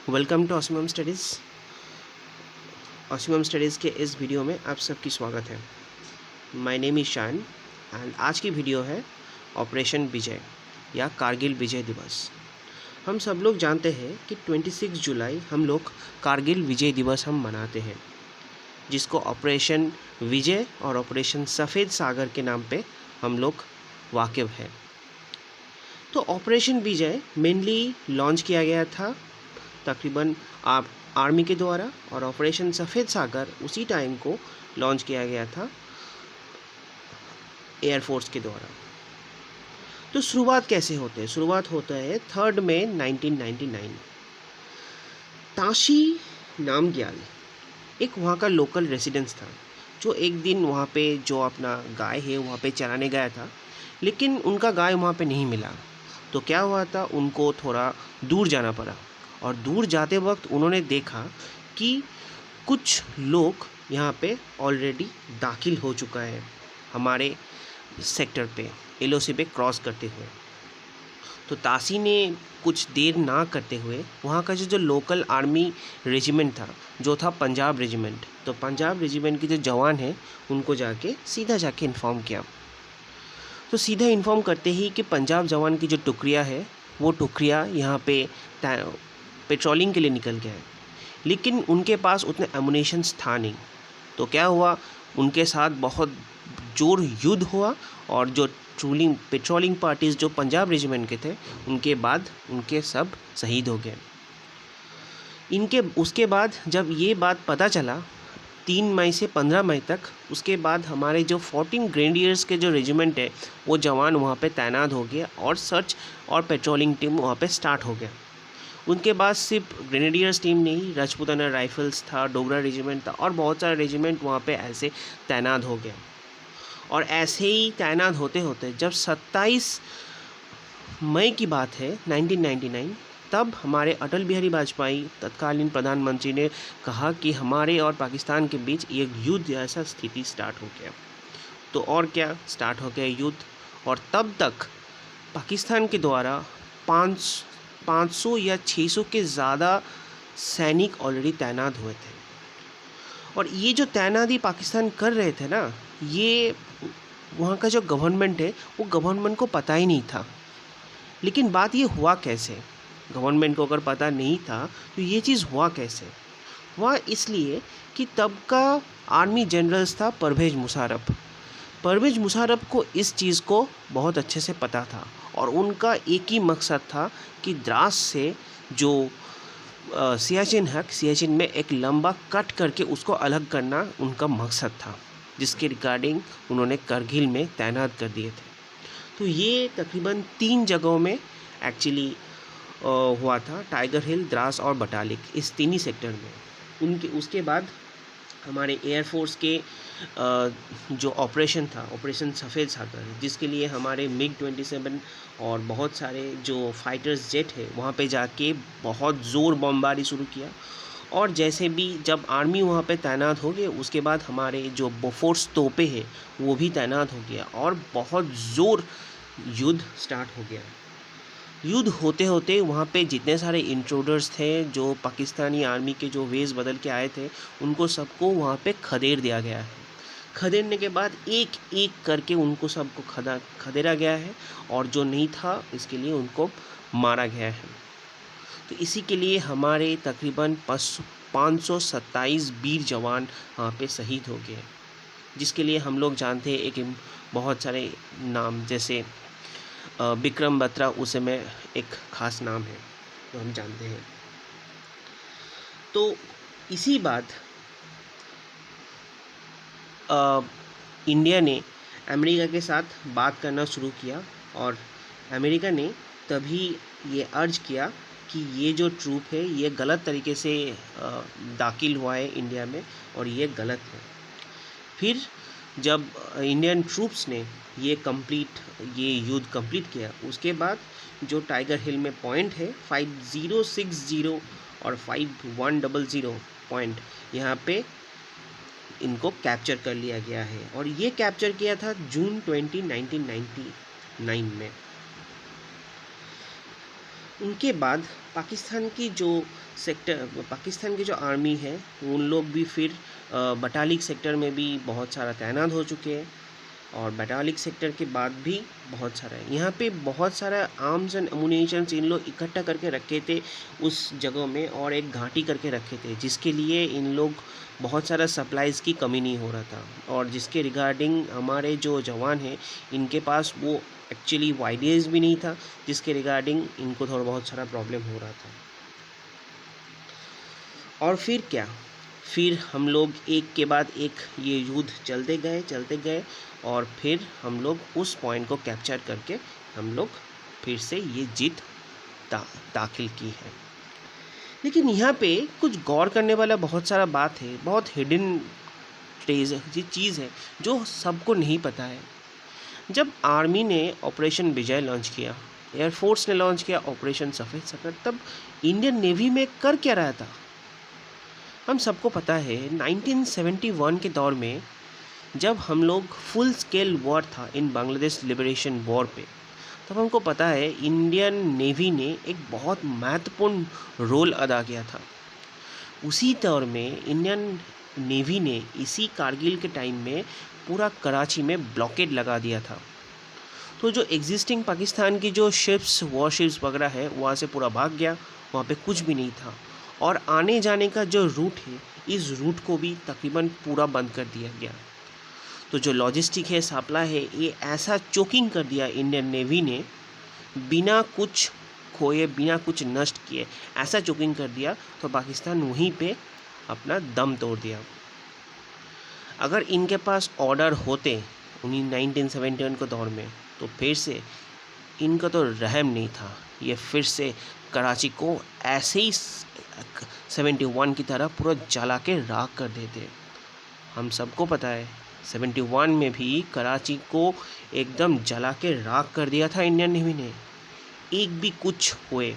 Welcome to Ocimum studies. Ocimum studies के इस video में आप सबकी स्वागत है। My name is Shan and आज की वीडियो है ऑपरेशन विजय या कारगिल विजय दिवस। हम सब लोग जानते हैं कि 26 जुलाई हम लोग कारगिल विजय दिवस हम मनाते हैं, जिसको ऑपरेशन विजय और ऑपरेशन सफ़ेद सागर के नाम पे हम लोग वाकिफ़ हैं। तो ऑपरेशन विजय मेनली लॉन्च किया गया था तकरीबन आप आर्मी के द्वारा, और ऑपरेशन सफ़ेद सागर उसी टाइम को लॉन्च किया गया था एयरफोर्स के द्वारा। तो शुरुआत कैसे होते हैं? शुरुआत होता है 3 मई 1999। ताशी नामग्याल एक वहाँ का लोकल रेसिडेंस था, जो एक दिन वहाँ पे जो अपना गाय है वहाँ पे चराने गया था, लेकिन उनका गाय वहाँ पे नहीं मिला। तो क्या हुआ था, उनको थोड़ा दूर जाना पड़ा, और दूर जाते वक्त उन्होंने देखा कि कुछ लोग यहाँ पे ऑलरेडी दाखिल हो चुका है हमारे सेक्टर पे एलओसी पे क्रॉस करते हुए। तो ताशी ने कुछ देर ना करते हुए वहाँ का जो लोकल आर्मी रेजिमेंट था, जो था पंजाब रेजिमेंट, तो पंजाब रेजिमेंट के जो जवान हैं उनको सीधा जाके इन्फॉर्म किया। तो सीधा इन्फॉर्म करते ही कि पंजाब जवान की जो टुकड़ियाँ है वो टुकड़ियाँ यहाँ पे पेट्रोलिंग के लिए निकल गया है, लेकिन उनके पास उतने एमुनेशंस था नहीं। तो क्या हुआ, उनके साथ बहुत जोर युद्ध हुआ, और जो पेट्रोलिंग पार्टीज़ जो पंजाब रेजिमेंट के थे उनके बाद उनके सब शहीद हो गए। इनके उसके बाद जब ये बात पता चला 3 मई से 15 मई तक, उसके बाद हमारे जो 14 ग्रेनेडियर्स के जो रेजिमेंट है वो जवान वहाँ पे तैनात हो गया, और सर्च और पेट्रोलिंग टीम वहाँ पे स्टार्ट हो गया। उनके बाद सिर्फ ग्रेनेडियर्स टीम नहीं, राजपूताना राइफल्स था, डोगरा रेजिमेंट था, और बहुत सारे रेजिमेंट वहाँ पे ऐसे तैनात हो गया। और ऐसे ही तैनात होते होते जब 27 मई की बात है 1999, तब हमारे अटल बिहारी वाजपेयी तत्कालीन प्रधानमंत्री ने कहा कि हमारे और पाकिस्तान के बीच एक युद्ध जैसा स्थिति स्टार्ट हो गया। तो और क्या स्टार्ट हो गया युद्ध, और तब तक पाकिस्तान के द्वारा 500 या 600 के ज़्यादा सैनिक ऑलरेडी तैनात हुए थे। और ये जो तैनाती पाकिस्तान कर रहे थे ना, ये वहाँ का जो गवर्नमेंट है वो गवर्नमेंट को पता ही नहीं था। लेकिन बात ये हुआ कैसे, गवर्नमेंट को अगर पता नहीं था तो ये चीज़ हुआ कैसे? हुआ इसलिए कि तब का आर्मी जनरल्स था परवेज़ मुशर्रफ। परवेज़ मुशर्रफ को इस चीज़ को बहुत अच्छे से पता था, और उनका एक ही मकसद था कि द्रास से जो सियाचिन में एक लंबा कट करके उसको अलग करना उनका मकसद था, जिसके रिगार्डिंग उन्होंने करगिल में तैनात कर दिए थे। तो ये तकरीबन 3 जगहों में एक्चुअली हुआ था, टाइगर हिल, द्रास और बटालिक, इस 3 ही सेक्टर में। उसके बाद हमारे एयरफोर्स के जो ऑपरेशन था, ऑपरेशन सफ़ेद सागर, जिसके लिए हमारे MiG-27 और बहुत सारे जो फाइटर्स जेट है वहाँ पे जाके बहुत ज़ोर बमबारी शुरू किया। और जैसे भी जब आर्मी वहाँ पे तैनात हो गए, उसके बाद हमारे जो बोफोर्स तोपे हैं वो भी तैनात हो गया, और बहुत ज़ोर युद्ध स्टार्ट हो गया। युद्ध होते होते वहाँ पे जितने सारे इंट्रूडर्स थे, जो पाकिस्तानी आर्मी के जो वेश बदल के आए थे, उनको सबको वहाँ पे खदेड़ दिया गया है। खदेड़ने के बाद एक एक करके उनको सबको खदेड़ा गया है, और जो नहीं था इसके लिए उनको मारा गया है। तो इसी के लिए हमारे तकरीबन 527 वीर जवान वहाँ पे शहीद हो गए, जिसके लिए हम लोग जानते हैं एक बहुत सारे नाम, जैसे विक्रम बत्रा उस समय एक ख़ास नाम है जो हम जानते हैं। तो इसी बात इंडिया ने अमेरिका के साथ बात करना शुरू किया, और अमेरिका ने तभी ये अर्ज किया कि ये जो ट्रूप है ये गलत तरीके से दाखिल हुआ है इंडिया में, और ये गलत है। फिर जब इंडियन ट्रूप्स ने ये युद्ध कंप्लीट किया, उसके बाद जो टाइगर हिल में पॉइंट है 5060 और 5100 पॉइंट, यहाँ पे इनको कैप्चर कर लिया गया है, और ये कैप्चर किया था जून 20, 1999 में। उनके बाद पाकिस्तान की जो आर्मी है उन लोग भी फिर बटालिक सेक्टर में भी बहुत सारा तैनात हो चुके हैं। और बटालिक सेक्टर के बाद भी बहुत सारा है, यहाँ पे बहुत सारा आर्म्स एंड अम्यूनिशंस इन लोग इकट्ठा करके रखे थे उस जगह में, और एक घाटी करके रखे थे जिसके लिए इन लोग बहुत सारा सप्लाईज़ की कमी नहीं हो रहा था, और जिसके रिगार्डिंग हमारे जो जवान हैं इनके पास वो एक्चुअली वाइडेज भी नहीं था, जिसके रिगार्डिंग इनको थोड़ा बहुत सारा प्रॉब्लम हो रहा था। और फिर क्या, फिर हम लोग एक के बाद एक ये युद्ध चलते गए और फिर हम लोग उस पॉइंट को कैप्चर करके हम लोग फिर से ये जीत दाखिल की है। लेकिन यहाँ पे कुछ गौर करने वाला बहुत सारा बात है, बहुत हिडन चीज़ है जो सबको नहीं पता है। जब आर्मी ने ऑपरेशन विजय लॉन्च किया, एयरफोर्स ने लॉन्च किया ऑपरेशन सफ़ेद सफर, तब इंडियन नेवी में कर क्या रहा था? हम सबको पता है 1971 के दौर में जब हम लोग फुल स्केल वॉर था इन बांग्लादेश लिबरेशन वॉर पे, तब हमको पता है इंडियन नेवी ने एक बहुत महत्वपूर्ण रोल अदा किया था। उसी दौर में इंडियन नेवी ने इसी कारगिल के टाइम में पूरा कराची में ब्लॉकेड लगा दिया था। तो जो एग्जिस्टिंग पाकिस्तान की जो शिप्स वॉरशिप्स वगैरह है वहाँ से पूरा भाग गया, वहाँ पे कुछ भी नहीं था, और आने जाने का जो रूट है इस रूट को भी तकरीबन पूरा बंद कर दिया गया। तो जो लॉजिस्टिक है, सप्लाई है, ये ऐसा चोकिंग कर दिया इंडियन नेवी ने, बिना कुछ खोए बिना कुछ नष्ट किए ऐसा चोकिंग कर दिया, तो पाकिस्तान वहीं पे अपना दम तोड़ दिया। अगर इनके पास ऑर्डर होते 1971 के दौर में, तो फिर से इनका तो रहम नहीं था, ये फिर से कराची को ऐसे ही 71 की तरह पूरा जला के राख कर देते। हम सबको पता है 71 में भी कराची को एकदम जला के राख कर दिया था इंडियन नेवी ने, एक भी कुछ हुए।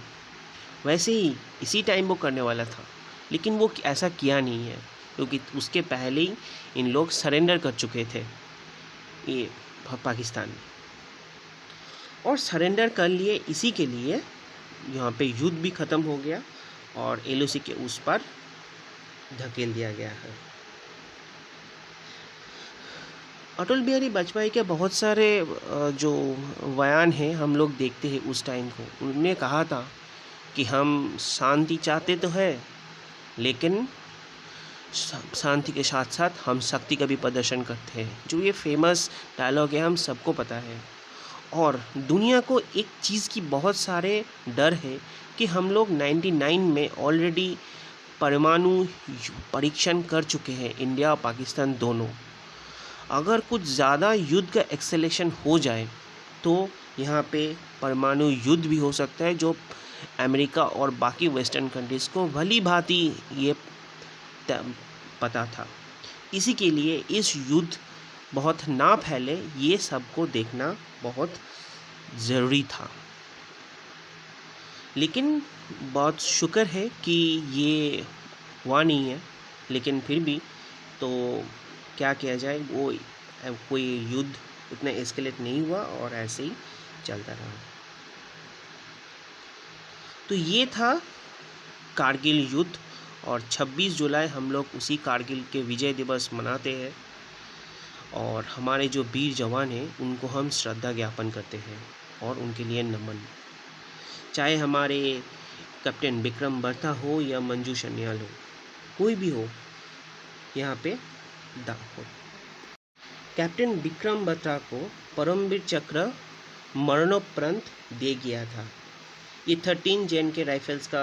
वैसे ही इसी टाइम वो करने वाला था, लेकिन वो ऐसा किया नहीं है क्योंकि उसके पहले ही इन लोग सरेंडर कर चुके थे ये पाकिस्तान में, और सरेंडर कर लिए इसी के लिए यहाँ पे युद्ध भी ख़त्म हो गया और LOC के उस पर धकेल दिया गया है। अटल बिहारी वाजपेयी के बहुत सारे जो बयान हैं हम लोग देखते हैं उस टाइम को, उन्होंने कहा था कि हम शांति चाहते तो है, लेकिन शांति के साथ साथ हम शक्ति का भी प्रदर्शन करते हैं। जो ये फेमस डायलॉग है हम सबको पता है। और दुनिया को एक चीज़ की बहुत सारे डर है कि हम लोग 99 में ऑलरेडी परमाणु परीक्षण कर चुके हैं, इंडिया और पाकिस्तान दोनों। अगर कुछ ज़्यादा युद्ध का एक्सेलेरेशन हो जाए तो यहाँ पे परमाणु युद्ध भी हो सकता है, जो अमेरिका और बाकी वेस्टर्न कंट्रीज़ को भली भांति ये पता था। इसी के लिए इस युद्ध बहुत ना फैले, ये सबको देखना बहुत ज़रूरी था। लेकिन बहुत शुक्र है कि ये हुआ नहीं है, लेकिन फिर भी तो क्या किया जाए, वो कोई युद्ध उतना एस्केलेट नहीं हुआ और ऐसे ही चलता रहा। तो ये था कारगिल युद्ध, और 26 जुलाई हम लोग उसी कारगिल के विजय दिवस मनाते हैं, और हमारे जो वीर जवान हैं उनको हम श्रद्धा ज्ञापन करते हैं और उनके लिए नमन। चाहे हमारे कैप्टन विक्रम बत्रा हो या मंजू सन्याल हो, कोई भी हो, यहाँ पे हो। कैप्टन विक्रम बत्रा को परमवीर चक्र मरणोपरांत दे गया था। ये 13 JNK राइफल्स का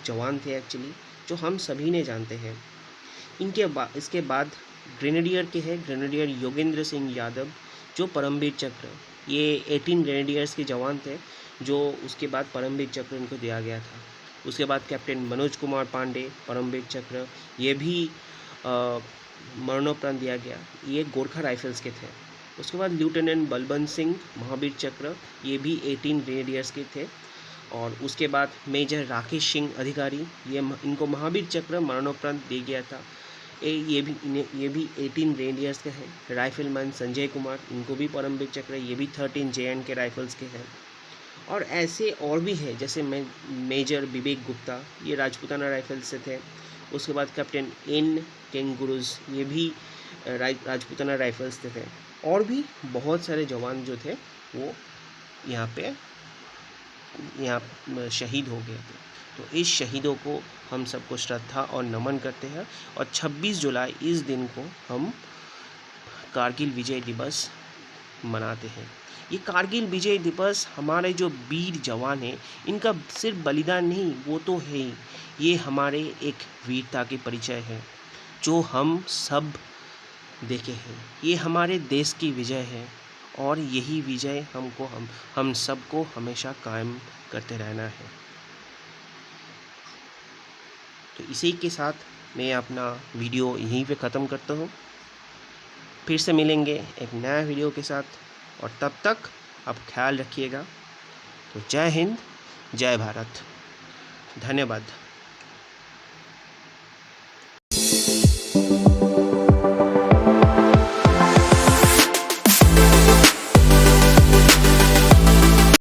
जवान थे एक्चुअली, जो हम सभी ने जानते हैं। इसके बाद ग्रेनेडियर के हैं ग्रेनेडियर योगेंद्र सिंह यादव, जो परमवीर चक्र, ये 18 ग्रेनेडियर्स के जवान थे, जो उसके बाद परमवीर चक्र इनको दिया गया था। उसके बाद कैप्टन मनोज कुमार पांडे परमवीर चक्र, ये भी मरणोपरांत दिया गया, ये गोरखा राइफल्स के थे। उसके बाद लेफ्टिनेंट बलबंत सिंह महावीर चक्र, ये भी 18 ग्रेनेडियर्स के थे। और उसके बाद मेजर राकेश सिंह अधिकारी, इनको महावीर चक्र मरणोपरांत दिया गया था। ये भी 18 ग्रेनेडियर्स के हैं। राइफलमैन संजय कुमार, इनको भी परमवीर चक्र, ये भी 13 JNK राइफल्स के हैं। और ऐसे और भी है, जैसे मेजर विवेक गुप्ता, ये राजपूताना राइफल्स से थे। उसके बाद कैप्टन एन केंगुरुज, ये भी राजपूताना राइफल्स से थे। और भी बहुत सारे जवान जो थे वो यहाँ शहीद हो गए थे। तो इस शहीदों को हम सबको श्रद्धा और नमन करते हैं। और 26 जुलाई इस दिन को हम कारगिल विजय दिवस मनाते हैं। ये कारगिल विजय दिवस हमारे जो वीर जवान हैं, इनका सिर्फ बलिदान नहीं, वो तो है ही, ये हमारे एक वीरता के परिचय है जो हम सब देखे हैं। ये हमारे देश की विजय है और यही विजय हम सबको हमेशा कायम करते रहना है। तो इसी के साथ मैं अपना वीडियो यहीं पे ख़त्म करता हूँ। फिर से मिलेंगे एक नया वीडियो के साथ, और तब तक आप ख्याल रखिएगा। तो जय हिंद, जय भारत, धन्यवाद।